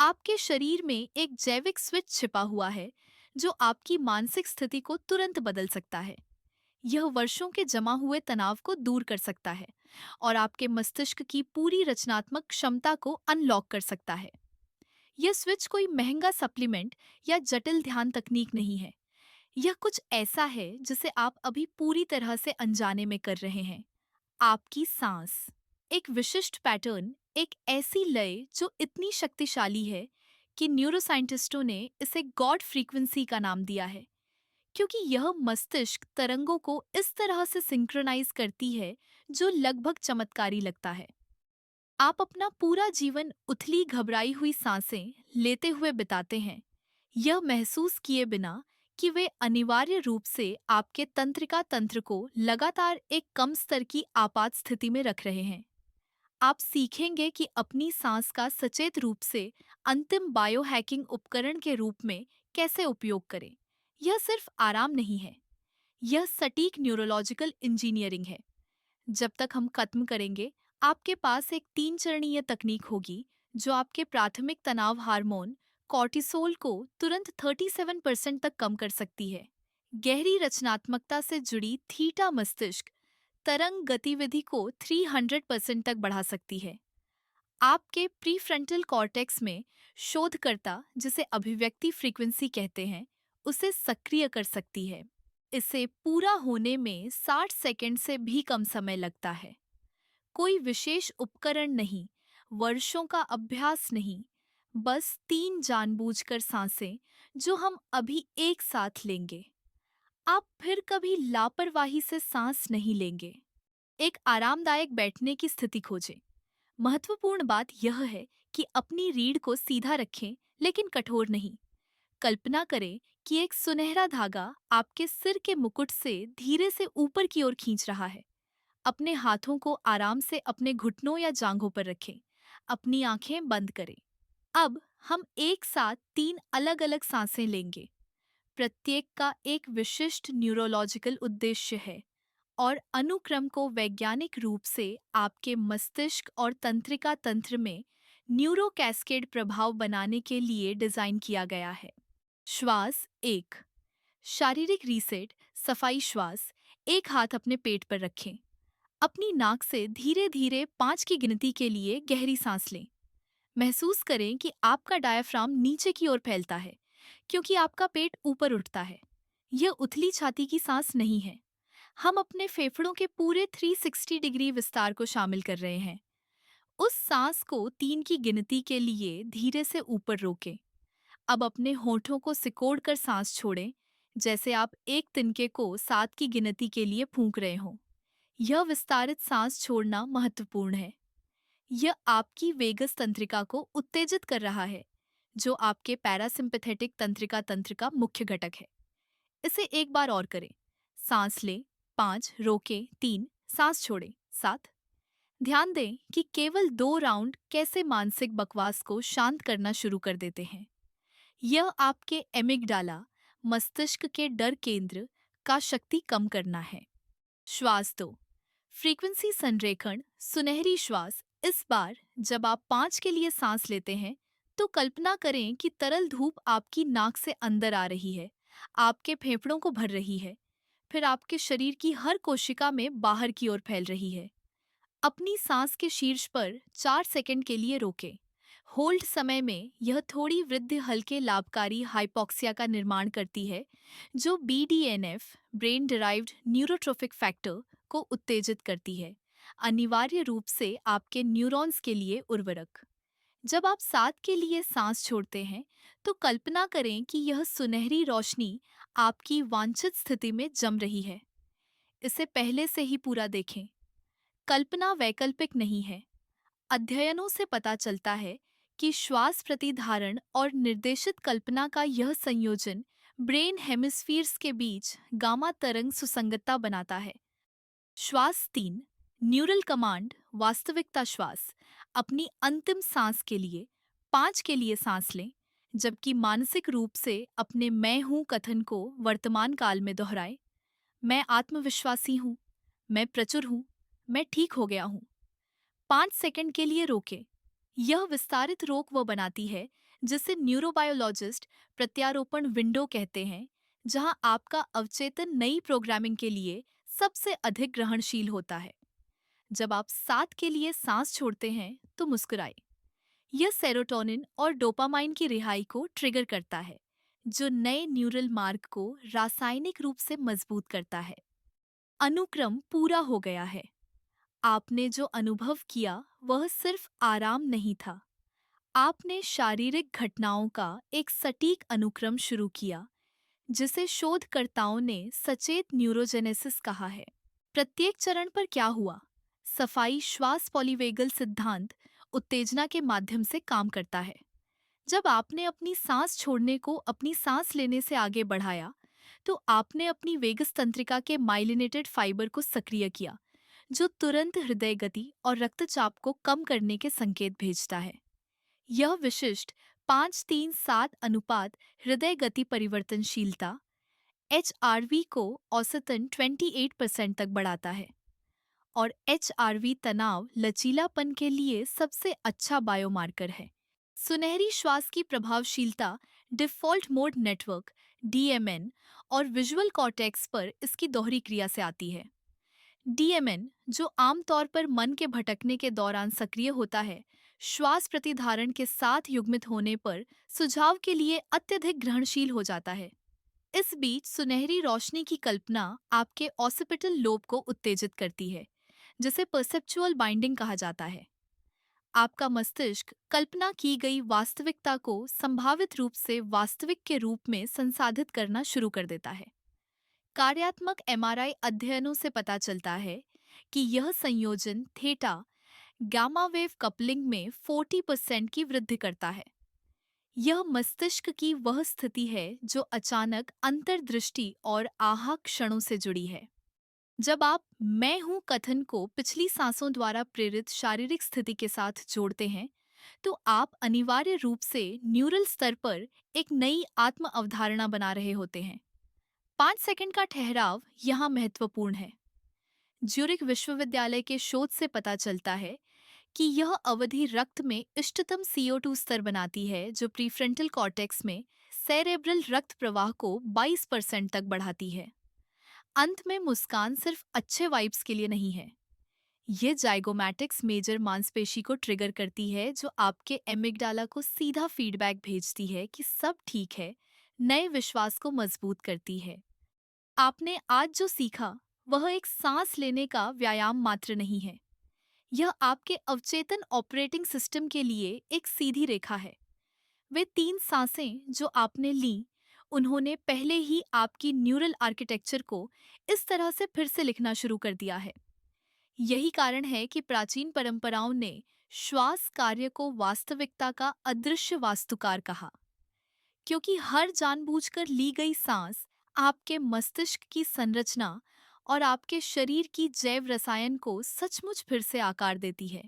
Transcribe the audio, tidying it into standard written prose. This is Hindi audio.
आपके शरीर में एक जैविक स्विच छिपा हुआ है जो आपकी मानसिक स्थिति को तुरंत बदल सकता है। यह वर्षों के जमा हुए तनाव को दूर कर सकता है और आपके मस्तिष्क की पूरी रचनात्मक क्षमता को अनलॉक कर सकता है। यह स्विच कोई महंगा सप्लीमेंट या जटिल ध्यान तकनीक नहीं है। यह कुछ ऐसा है जिसे आप अभी पूरी तरह से अनजाने में कर रहे हैं। आपकी सांस, एक विशिष्ट पैटर्न, एक ऐसी लय जो इतनी शक्तिशाली है कि न्यूरोसाइंटिस्टों ने इसे गॉड फ्रीक्वेंसी का नाम दिया है, क्योंकि यह मस्तिष्क तरंगों को इस तरह से सिंक्रोनाइज करती है जो लगभग चमत्कारी लगता है। आप अपना पूरा जीवन उथली घबराई हुई सांसें लेते हुए बिताते हैं, यह महसूस किए बिना कि वे अनिवार्य रूप से आपके तंत्रिका तंत्र को लगातार एक कम स्तर की आपात स्थिति में रख रहे हैं। आप सीखेंगे कि अपनी सांस का सचेत रूप से अंतिम बायोहैकिंग उपकरण के रूप में कैसे उपयोग करें। यह सिर्फ आराम नहीं है, यह सटीक न्यूरोलॉजिकल इंजीनियरिंग है। जब तक हम खत्म करेंगे, आपके पास एक 3 चरणीय तकनीक होगी जो आपके प्राथमिक तनाव हार्मोन कॉर्टिसोल को तुरंत 37% तक कम कर सकती है। गहरी रचनात्मकता से जुड़ी थीटा मस्तिष्क तरंग गतिविधि को 300% तक बढ़ा सकती है। आपके प्रीफ्रंटल कॉर्टेक्स में शोधकर्ता, जिसे अभिव्यक्ति फ्रीक्वेंसी कहते हैं, उसे सक्रिय कर सकती है। इसे पूरा होने में 60 सेकंड से भी कम समय लगता है। कोई विशेष उपकरण नहीं, वर्षों का अभ्यास नहीं, बस 3 जानबूझकर सांसें जो हम अभी एक साथ लेंगे। आप फिर कभी लापरवाही से सांस नहीं लेंगे। एक आरामदायक बैठने की स्थिति खोजें। महत्वपूर्ण बात यह है कि अपनी रीढ़ को सीधा रखें, लेकिन कठोर नहीं। कल्पना करें कि एक सुनहरा धागा आपके सिर के मुकुट से धीरे से ऊपर की ओर खींच रहा है। अपने हाथों को आराम से अपने घुटनों या जांघों पर रखें। अपनी आंखें बंद करें। अब हम एक साथ 3 अलग-अलग सांसें लेंगे। प्रत्येक का एक विशिष्ट न्यूरोलॉजिकल उद्देश्य है और अनुक्रम को वैज्ञानिक रूप से आपके मस्तिष्क और तंत्रिका तंत्र में न्यूरो कैस्केड प्रभाव बनाने के लिए डिजाइन किया गया है। श्वास एक, शारीरिक रीसेट, सफाई श्वास। एक हाथ अपने पेट पर रखें। अपनी नाक से धीरे धीरे 5 की गिनती के लिए गहरी सांस लें। महसूस करें कि आपका डायफ्राम नीचे की ओर फैलता है, क्योंकि आपका पेट ऊपर उठता है। यह उथली छाती की सांस नहीं है। हम अपने फेफड़ों के पूरे 360 डिग्री विस्तार को शामिल कर रहे हैं। उस सांस को 3 की गिनती के लिए धीरे से ऊपर रोकें। अब अपने होठों को सिकोड़कर सांस छोड़ें, जैसे आप एक तिनके को 7 की गिनती के लिए फूंक रहे हों। यह विस्तारित सांस छोड़ना महत्वपूर्ण है। यह आपकी वेगस तंत्रिका को उत्तेजित कर रहा है, जो आपके पैरासिम्पैथेटिक तंत्रिका तंत्र का मुख्य घटक है। इसे एक बार और करें। सांस लें 5, रोकें 3, सांस छोड़ें 7। ध्यान दें कि केवल 2 राउंड कैसे मानसिक बकवास को शांत करना शुरू कर देते हैं। यह आपके एमिगडाला, मस्तिष्क के डर केंद्र का शक्ति कम करना है। श्वास 2, फ्रीक्वेंसी संरेखण, सुनहरी श्वास। इस बार जब आप 5 के लिए सांस लेते हैं, तो कल्पना करें कि तरल धूप आपकी नाक से अंदर आ रही है, आपके फेफड़ों को भर रही है, फिर आपके शरीर की हर कोशिका में बाहर की ओर फैल रही है। अपनी सांस के शीर्ष पर 4 सेकंड के लिए रोकें। होल्ड समय में यह थोड़ी वृद्धि हल्के लाभकारी हाइपोक्सिया का निर्माण करती है, जो BDNF, brain derived neurotrophic factor, को उत्तेजित करती है, अनिवार्य रूप से आपके न्यूरॉन्स के लिए उर्वरक। जब आप 7 के लिए सांस छोड़ते हैं, तो कल्पना करें कि यह सुनहरी रोशनी आपकी वांछित स्थिति में जम रही है। इसे पहले से ही पूरा देखें। कल्पना वैकल्पिक नहीं है। अध्ययनों से पता चलता है कि श्वास प्रतिधारण और निर्देशित कल्पना का यह संयोजन ब्रेन हेमिस्फीर्स के बीच गामा तरंग सुसंगतता बनाता है। श्वास 3, न्यूरल कमांड, वास्तविकता श्वास। अपनी अंतिम सांस के लिए 5 के लिए सांस लें, जबकि मानसिक रूप से अपने मैं हूं कथन को वर्तमान काल में दोहराएं। मैं आत्मविश्वासी हूँ, मैं प्रचुर हूँ, मैं ठीक हो गया हूँ। 5 सेकंड के लिए रोकें। यह विस्तारित रोक वो बनाती है जिसे न्यूरोबायोलॉजिस्ट प्रत्यारोपण विंडो कहते हैं, जहां आपका अवचेतन नई प्रोग्रामिंग के लिए सबसे अधिक ग्रहणशील होता है। जब आप 7 के लिए सांस छोड़ते हैं तो मुस्कुराए। यह सेरोटोनिन और डोपामाइन की रिहाई को ट्रिगर करता है, जो नए न्यूरल मार्ग को रासायनिक रूप से मजबूत करता है। अनुक्रम पूरा हो गया है। आपने जो अनुभव किया वह सिर्फ आराम नहीं था। आपने शारीरिक घटनाओं का एक सटीक अनुक्रम शुरू किया, जिसे शोधकर्ताओं ने सचेत न्यूरोजेनेसिस कहा है। प्रत्येक चरण पर क्या हुआ? सफाई श्वास पॉलीवेगल सिद्धांत उत्तेजना के माध्यम से काम करता है। जब आपने अपनी सांस छोड़ने को अपनी सांस लेने से आगे बढ़ाया, तो आपने अपनी वेगस तंत्रिका के माइलिनेटेड फाइबर को सक्रिय किया, जो तुरंत हृदय गति और रक्तचाप को कम करने के संकेत भेजता है। यह विशिष्ट 5-3-7 अनुपात हृदय गति परिवर्तनशीलता HRV को औसतन 28% तक बढ़ाता है, और HRV तनाव लचीलापन के लिए सबसे अच्छा बायोमार्कर है। सुनहरी श्वास की प्रभावशीलता डिफ़ॉल्ट मोड नेटवर्क DMN और विजुअल कॉर्टेक्स पर इसकी दोहरी क्रिया से आती है। DMN, जो आमतौर पर मन के भटकने के दौरान सक्रिय होता है, श्वास प्रतिधारण के साथ युग्मित होने पर सुझाव के लिए अत्यधिक ग्रहणशील हो जाता है। इस बीच सुनहरी रोशनी की कल्पना आपके ऑसिपिटल लोब को उत्तेजित करती है, जिसे परसेप्चुअल बाइंडिंग कहा जाता है। आपका मस्तिष्क कल्पना की गई वास्तविकता को संभावित रूप से वास्तविक के रूप में संसाधित करना शुरू कर देता है। कार्यात्मक MRI अध्ययनों से पता चलता है कि यह संयोजन थेटा गामा वेव कपलिंग में 40% की वृद्धि करता है। यह मस्तिष्क की वह स्थिति है जो अचानक अंतर्दृष्टि और आहा क्षणों से जुड़ी है। जब आप मैं हूं कथन को पिछली सांसों द्वारा प्रेरित शारीरिक स्थिति के साथ जोड़ते हैं, तो आप अनिवार्य रूप से न्यूरल स्तर पर एक नई आत्म अवधारणा बना रहे होते हैं। 5 सेकंड का ठहराव यहाँ महत्वपूर्ण है। ज्यूरिख विश्वविद्यालय के शोध से पता चलता है कि यह अवधि रक्त में इष्टतम CO2 स्तर बनाती है, जो प्रीफ्रंटल कॉर्टेक्स में सेरेब्रल रक्त प्रवाह को 22% तक बढ़ाती है। अंत में मुस्कान सिर्फ अच्छे वाइब्स के लिए नहीं है। ये जाइगोमैटिक्स मेजर मांसपेशी को ट्रिगर करती है, जो आपके एमिगडाला को सीधा फीडबैक भेजती है कि सब ठीक है, नए विश्वास को मजबूत करती है। आपने आज जो सीखा वह एक सांस लेने का व्यायाम मात्र नहीं है। यह आपके अवचेतन ऑपरेटिंग सिस्टम के लिए एक सीधी रेखा है। वे 3 सांसें जो आपने लीं, उन्होंने पहले ही आपकी न्यूरल आर्किटेक्चर को इस तरह से फिर से लिखना शुरू कर दिया है। यही कारण है कि प्राचीन परंपराओं ने श्वास कार्य को वास्तविकता का अदृश्य वास्तुकार कहा, क्योंकि हर जानबूझकर ली गई सांस आपके मस्तिष्क की संरचना और आपके शरीर की जैव रसायन को सचमुच फिर से आकार देती है।